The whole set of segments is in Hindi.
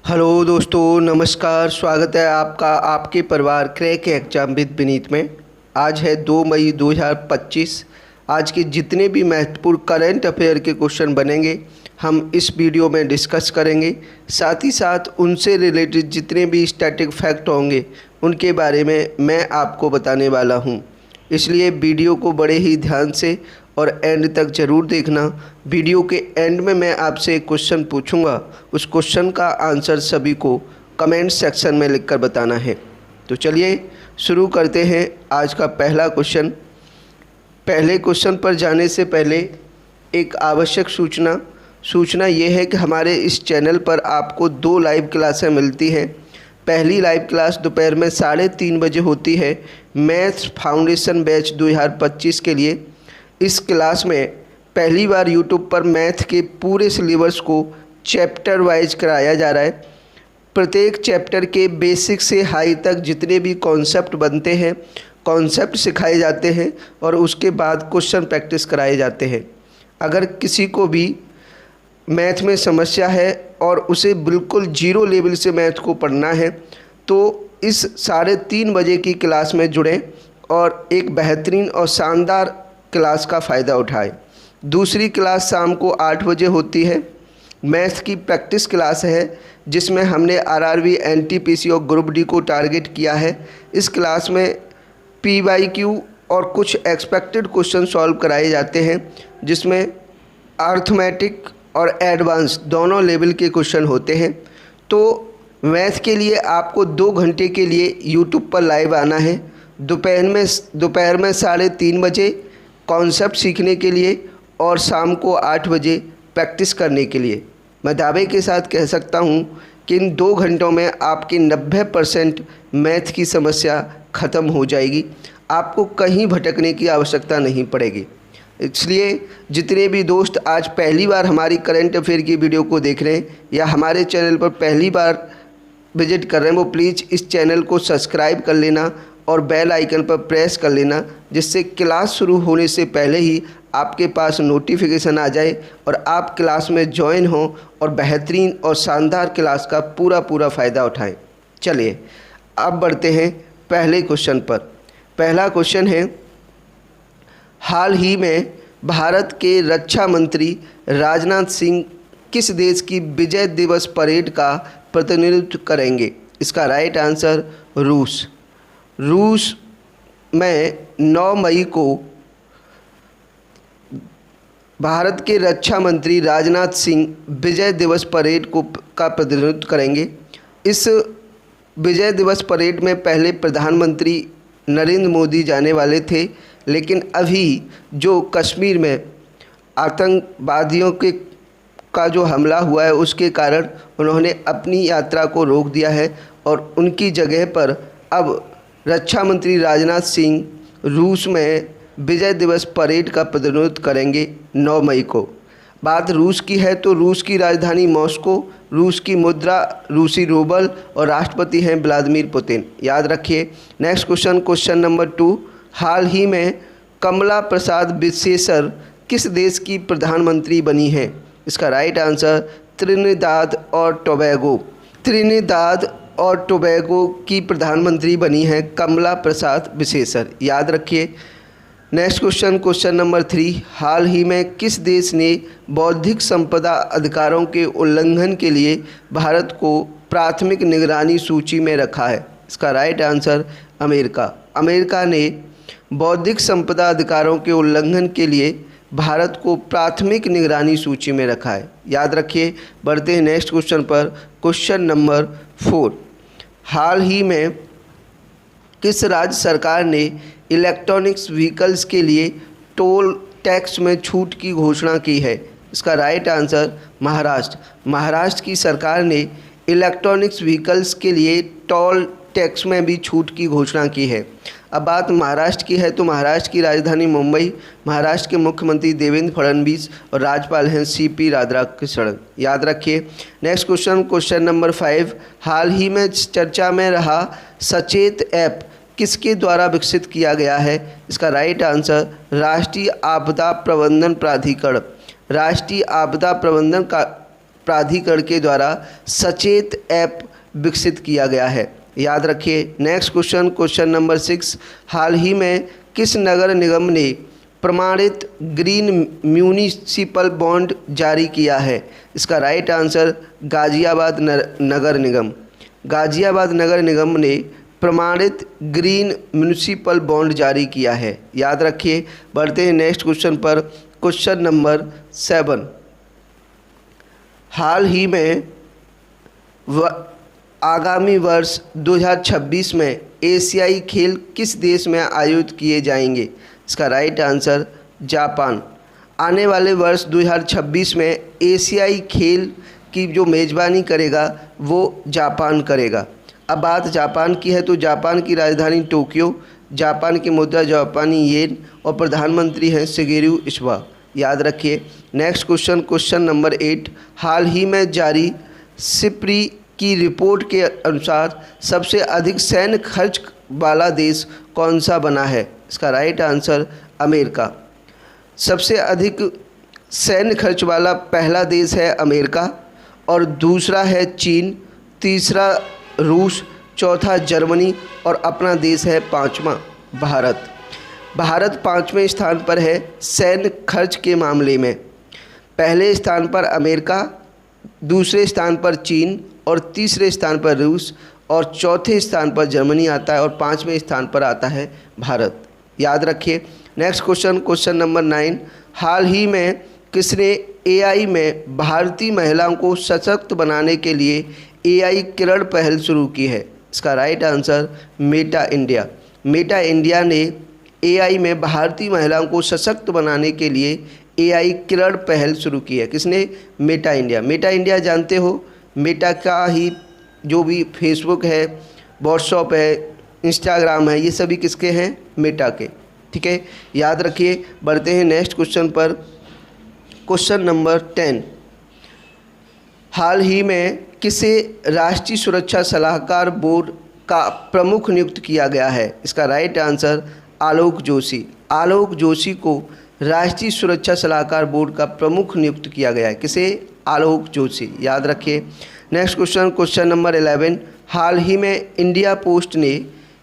हेलो दोस्तों, नमस्कार। स्वागत है आपका आपके परिवार क्रैक एग्जाम विद विनीत में। आज है 2 मई 2025। आज के जितने भी महत्वपूर्ण करंट अफेयर के क्वेश्चन बनेंगे हम इस वीडियो में डिस्कस करेंगे। साथ ही साथ उनसे रिलेटेड जितने भी स्टैटिक फैक्ट होंगे उनके बारे में मैं आपको बताने वाला हूं। इसलिए वीडियो को बड़े ही ध्यान से और एंड तक ज़रूर देखना। वीडियो के एंड में मैं आपसे एक क्वेश्चन पूछूंगा, उस क्वेश्चन का आंसर सभी को कमेंट सेक्शन में लिखकर बताना है। तो चलिए शुरू करते हैं आज का पहला क्वेश्चन। पहले क्वेश्चन पर जाने से पहले एक आवश्यक सूचना ये है कि हमारे इस चैनल पर आपको 2 लाइव क्लासें मिलती हैं। पहली लाइव क्लास दोपहर में 3:30 बजे होती है मैथ्स फाउंडेशन बैच 2025 के लिए। इस क्लास में पहली बार यूट्यूब पर मैथ के पूरे सिलेबस को चैप्टर वाइज कराया जा रहा है। प्रत्येक चैप्टर के बेसिक से हाई तक जितने भी कॉन्सेप्ट बनते हैं, कॉन्सेप्ट सिखाए जाते हैं और उसके बाद क्वेश्चन प्रैक्टिस कराए जाते हैं। अगर किसी को भी मैथ में समस्या है और उसे बिल्कुल जीरो लेवल से मैथ को पढ़ना है तो इस 3:30 बजे की क्लास में जुड़ें और एक बेहतरीन और शानदार क्लास का फ़ायदा उठाएं। दूसरी क्लास शाम को 8 बजे होती है। मैथ की प्रैक्टिस क्लास है जिसमें हमने आरआरबी, एनटीपीसी और ग्रुप डी को टारगेट किया है। इस क्लास में पीवाईक्यू और कुछ एक्सपेक्टेड क्वेश्चन सॉल्व कराए जाते हैं जिसमें अर्थमेटिक और एडवांस दोनों लेवल के क्वेश्चन होते हैं। तो मैथ के लिए आपको 2 घंटे के लिए यूट्यूब पर लाइव आना है। दोपहर में 3:30 बजे कॉन्सेप्ट सीखने के लिए और शाम को 8 बजे प्रैक्टिस करने के लिए। मैं दावे के साथ कह सकता हूं कि इन 2 घंटों में आपकी 90% मैथ की समस्या ख़त्म हो जाएगी। आपको कहीं भटकने की आवश्यकता नहीं पड़ेगी। इसलिए जितने भी दोस्त आज पहली बार हमारी करंट अफेयर की वीडियो को देख रहे हैं या हमारे चैनल पर पहली बार विजिट कर रहे हैं वो प्लीज़ इस चैनल को सब्सक्राइब कर लेना और बेल आइकन पर प्रेस कर लेना, जिससे क्लास शुरू होने से पहले ही आपके पास नोटिफिकेशन आ जाए और आप क्लास में ज्वाइन हों और बेहतरीन और शानदार क्लास का पूरा फ़ायदा उठाएं। चलिए अब बढ़ते हैं पहले क्वेश्चन पर। पहला क्वेश्चन है, हाल ही में भारत के रक्षा मंत्री राजनाथ सिंह किस देश की विजय दिवस परेड का प्रतिनिधित्व करेंगे? इसका राइट आंसर रूस में 9 मई को भारत के रक्षा मंत्री राजनाथ सिंह विजय दिवस परेड का प्रतिनिधित्व करेंगे। इस विजय दिवस परेड में पहले प्रधानमंत्री नरेंद्र मोदी जाने वाले थे, लेकिन अभी जो कश्मीर में आतंकवादियों का जो हमला हुआ है उसके कारण उन्होंने अपनी यात्रा को रोक दिया है और उनकी जगह पर अब रक्षा मंत्री राजनाथ सिंह रूस में विजय दिवस परेड का प्रतिनिधित्व करेंगे 9 मई को। बात रूस की है तो रूस की राजधानी मॉस्को, रूस की मुद्रा रूसी रूबल और राष्ट्रपति हैं व्लादिमीर पुतिन। याद रखिए। नेक्स्ट क्वेश्चन नंबर 2, हाल ही में कमला प्रसाद बिसेसर किस देश की प्रधानमंत्री बनी हैं? इसका राइट आंसर त्रिनिदाद और टोबैगो की प्रधानमंत्री बनी है कमला प्रसाद बिसेसर। याद रखिए। नेक्स्ट क्वेश्चन नंबर 3, हाल ही में किस देश ने बौद्धिक संपदा अधिकारों के उल्लंघन के लिए भारत को प्राथमिक निगरानी सूची में रखा है? इसका राइट आंसर अमेरिका ने बौद्धिक संपदा अधिकारों के उल्लंघन के लिए भारत को प्राथमिक निगरानी सूची में रखा है। याद रखिए। बढ़ते हैं नेक्स्ट क्वेश्चन पर। क्वेश्चन नंबर 4, हाल ही में किस राज्य सरकार ने इलेक्ट्रॉनिक्स व्हीकल्स के लिए टोल टैक्स में छूट की घोषणा की है? इसका राइट आंसर महाराष्ट्र की सरकार ने इलेक्ट्रॉनिक्स व्हीकल्स के लिए टोल टैक्स में भी छूट की घोषणा की है। अब बात महाराष्ट्र की है तो महाराष्ट्र की राजधानी मुंबई, महाराष्ट्र के मुख्यमंत्री देवेंद्र फडणवीस और राज्यपाल हैं सीपी राधाकृष्णन। याद रखिए। नेक्स्ट क्वेश्चन नंबर 5, हाल ही में चर्चा में रहा सचेत ऐप किसके द्वारा विकसित किया गया है? इसका राइट आंसर राष्ट्रीय आपदा प्रबंधन प्राधिकरण। राष्ट्रीय आपदा प्रबंधन प्राधिकरण के द्वारा सचेत ऐप विकसित किया गया है। याद रखिए। नेक्स्ट क्वेश्चन, क्वेश्चन नंबर 6, हाल ही में किस नगर निगम ने प्रमाणित ग्रीन म्यूनिसिपल बॉन्ड जारी किया है? इसका राइट आंसर गाजियाबाद नगर निगम। गाजियाबाद नगर निगम ने प्रमाणित ग्रीन म्यूनिसिपल बॉन्ड जारी किया है। याद रखिए। बढ़ते हैं नेक्स्ट क्वेश्चन पर, क्वेश्चन नंबर 7, हाल ही में आगामी वर्ष 2026 में एशियाई खेल किस देश में आयोजित किए जाएंगे? इसका राइट आंसर जापान। आने वाले वर्ष 2026 में एशियाई खेल की जो मेज़बानी करेगा वो जापान करेगा। अब बात जापान की है तो जापान की राजधानी टोक्यो, जापान की मुद्रा जापानी येन और प्रधानमंत्री हैं शिगेरू इशिबा। याद रखिए। नेक्स्ट क्वेश्चन, क्वेश्चन नंबर 8, हाल ही में जारी सिप्री की रिपोर्ट के अनुसार सबसे अधिक सैन्य खर्च वाला देश कौन सा बना है? इसका राइट आंसर अमेरिका। सबसे अधिक सैन्य खर्च वाला पहला देश है अमेरिका और दूसरा है चीन, तीसरा रूस, चौथा जर्मनी और अपना देश है पाँचवा भारत। भारत 5वें स्थान पर है सैन्य खर्च के मामले में। पहले स्थान पर अमेरिका, दूसरे स्थान पर चीन और तीसरे स्थान पर रूस और चौथे स्थान पर जर्मनी आता है और 5वें स्थान पर आता है भारत। याद रखिए। नेक्स्ट क्वेश्चन, क्वेश्चन नंबर 9, हाल ही में किसने एआई में भारतीय महिलाओं को सशक्त बनाने के लिए एआई किरण पहल शुरू की है? इसका right answer Meta India. Meta India ने एआई में भारतीय महिलाओं को सशक्त बनाने के लिए एआई किरण पहल शुरू की है। किसने? Meta India. मेटा इंडिया जानते हो, मेटा का ही जो भी फेसबुक है, व्हाट्सएप है, इंस्टाग्राम है, ये सभी किसके हैं? मेटा के। ठीक है, याद रखिए। बढ़ते हैं नेक्स्ट क्वेश्चन पर, क्वेश्चन नंबर 10, हाल ही में किसे राष्ट्रीय सुरक्षा सलाहकार बोर्ड का प्रमुख नियुक्त किया गया है? इसका राइट आंसर आलोक जोशी। आलोक जोशी को राष्ट्रीय सुरक्षा सलाहकार बोर्ड का प्रमुख नियुक्त किया गया है। किसे? आलोक जोशी। याद रखिए। नेक्स्ट क्वेश्चन, क्वेश्चन नंबर 11, हाल ही में इंडिया पोस्ट ने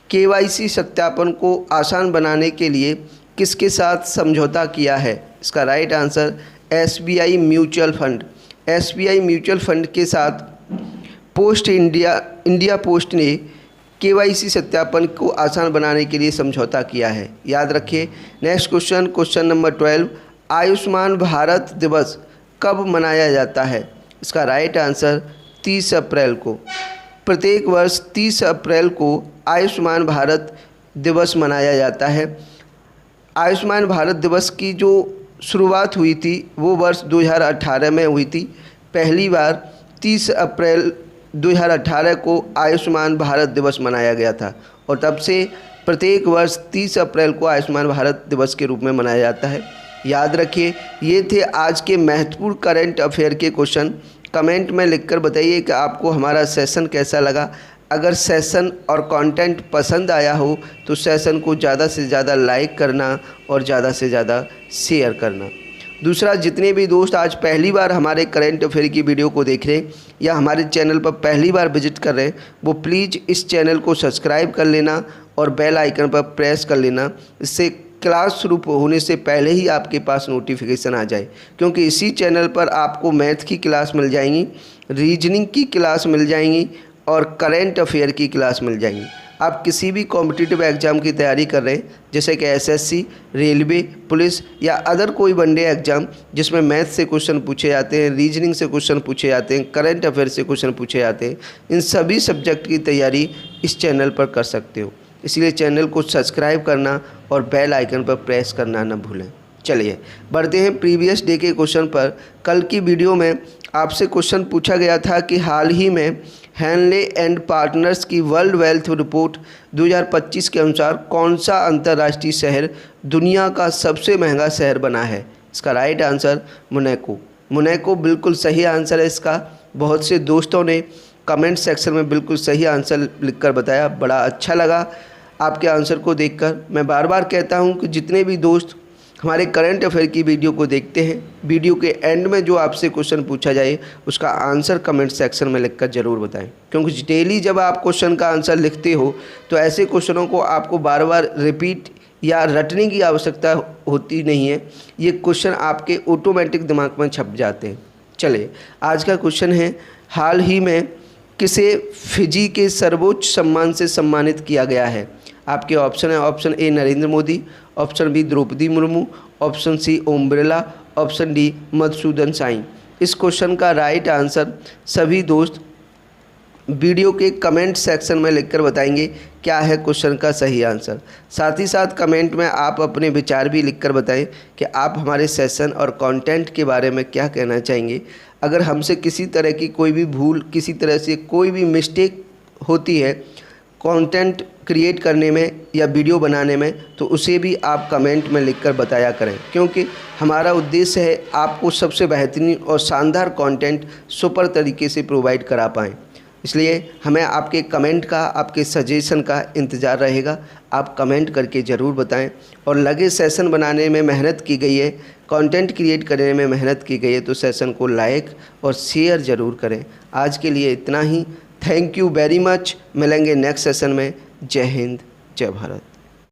केवाईसी सत्यापन को आसान बनाने के लिए किसके साथ समझौता किया है? इसका right answer SBI mutual fund. SBI mutual fund के साथ इंडिया पोस्ट ने केवाईसी सत्यापन को आसान बनाने के लिए समझौता किया है। याद रखिए। Next question, question number 12, Ayushman Bharat दिवस कब मनाया जाता है? इसका राइट आंसर 30 अप्रैल को। प्रत्येक वर्ष 30 अप्रैल को आयुष्मान भारत दिवस मनाया जाता है। आयुष्मान भारत दिवस की जो शुरुआत हुई थी वो वर्ष 2018 में हुई थी। पहली बार 30 अप्रैल 2018 को आयुष्मान भारत दिवस मनाया गया था और तब से प्रत्येक वर्ष 30 अप्रैल को आयुष्मान भारत दिवस के रूप में मनाया जाता है। याद रखिए। ये थे आज के महत्वपूर्ण करंट अफेयर के क्वेश्चन। कमेंट में लिखकर बताइए कि आपको हमारा सेशन कैसा लगा। अगर सेशन और कंटेंट पसंद आया हो तो सेशन को ज़्यादा से ज़्यादा लाइक करना और ज़्यादा से ज़्यादा शेयर करना। दूसरा, जितने भी दोस्त आज पहली बार हमारे करंट अफेयर की वीडियो को देख रहे हैं या हमारे चैनल पर पहली बार विजिट कर रहे हैं वो प्लीज़ इस चैनल को सब्सक्राइब कर लेना और बेल आइकन पर प्रेस कर लेना। इससे क्लास शुरू होने से पहले ही आपके पास नोटिफिकेशन आ जाए, क्योंकि इसी चैनल पर आपको मैथ की क्लास मिल जाएंगी, रीजनिंग की क्लास मिल जाएंगी और करंट अफेयर की क्लास मिल जाएंगी। आप किसी भी कॉम्पिटिटिव एग्ज़ाम की तैयारी कर रहे हैं जैसे कि एसएससी, रेलवे, पुलिस या अदर कोई वनडे एग्ज़ाम जिसमें मैथ से क्वेश्चन पूछे जाते हैं, रीजनिंग से क्वेश्चन पूछे जाते हैं, करंट अफेयर से क्वेश्चन पूछे जाते हैं, इन सभी सब्जेक्ट की तैयारी इस चैनल पर कर सकते हो। इसलिए चैनल को सब्सक्राइब करना और बेल आइकन पर प्रेस करना न भूलें। चलिए बढ़ते हैं प्रीवियस डे के क्वेश्चन पर। कल की वीडियो में आपसे क्वेश्चन पूछा गया था कि हाल ही में हैनले एंड पार्टनर्स की वर्ल्ड वेल्थ रिपोर्ट 2025 के अनुसार कौन सा अंतर्राष्ट्रीय शहर दुनिया का सबसे महंगा शहर बना है? इसका राइट आंसर मोनाको। मोनाको बिल्कुल सही आंसर है इसका। बहुत से दोस्तों ने कमेंट सेक्शन में बिल्कुल सही आंसर लिखकर बताया, बड़ा अच्छा लगा आपके आंसर को देखकर। मैं बार बार कहता हूं कि जितने भी दोस्त हमारे करंट अफेयर की वीडियो को देखते हैं। वीडियो के एंड में जो आपसे क्वेश्चन पूछा जाए उसका आंसर कमेंट सेक्शन में लिखकर ज़रूर बताएं, क्योंकि डेली जब आप क्वेश्चन का आंसर लिखते हो तो ऐसे क्वेश्चनों को आपको बार बार रिपीट या रटने की आवश्यकता होती नहीं है। ये क्वेश्चन आपके ऑटोमेटिक दिमाग में छप जाते हैं। चलिए, आज का क्वेश्चन है, हाल ही में किसे फिजी के सर्वोच्च सम्मान से सम्मानित किया गया है? आपके ऑप्शन है, option A Narendra Modi, option B Draupadi Murmu, option C Om Birla, option D Madhusudan Sai. इस क्वेश्चन का राइट आंसर सभी दोस्त वीडियो के कमेंट सेक्शन में लिखकर बताएंगे क्या है क्वेश्चन का सही आंसर। साथ ही साथ कमेंट में आप अपने विचार भी लिखकर बताएं कि आप हमारे सेशन और कंटेंट के बारे में क्या कहना चाहेंगे। अगर हमसे किसी तरह की कोई भी भूल, किसी तरह से कोई भी मिस्टेक होती है कंटेंट क्रिएट करने में या वीडियो बनाने में, तो उसे भी आप कमेंट में लिखकर बताया करें, क्योंकि हमारा उद्देश्य है आपको सबसे बेहतरीन और शानदार कंटेंट सुपर तरीके से प्रोवाइड करा पाएँ। इसलिए हमें आपके कमेंट का, आपके सजेशन का इंतज़ार रहेगा। आप कमेंट करके ज़रूर बताएं। और लगे सेशन बनाने में मेहनत की गई है, कंटेंट क्रिएट करने में मेहनत की गई है, तो सेशन को लाइक और शेयर ज़रूर करें। आज के लिए इतना ही। Thank you very much. मिलेंगे नेक्स्ट सेशन में। जय हिंद, जय भारत।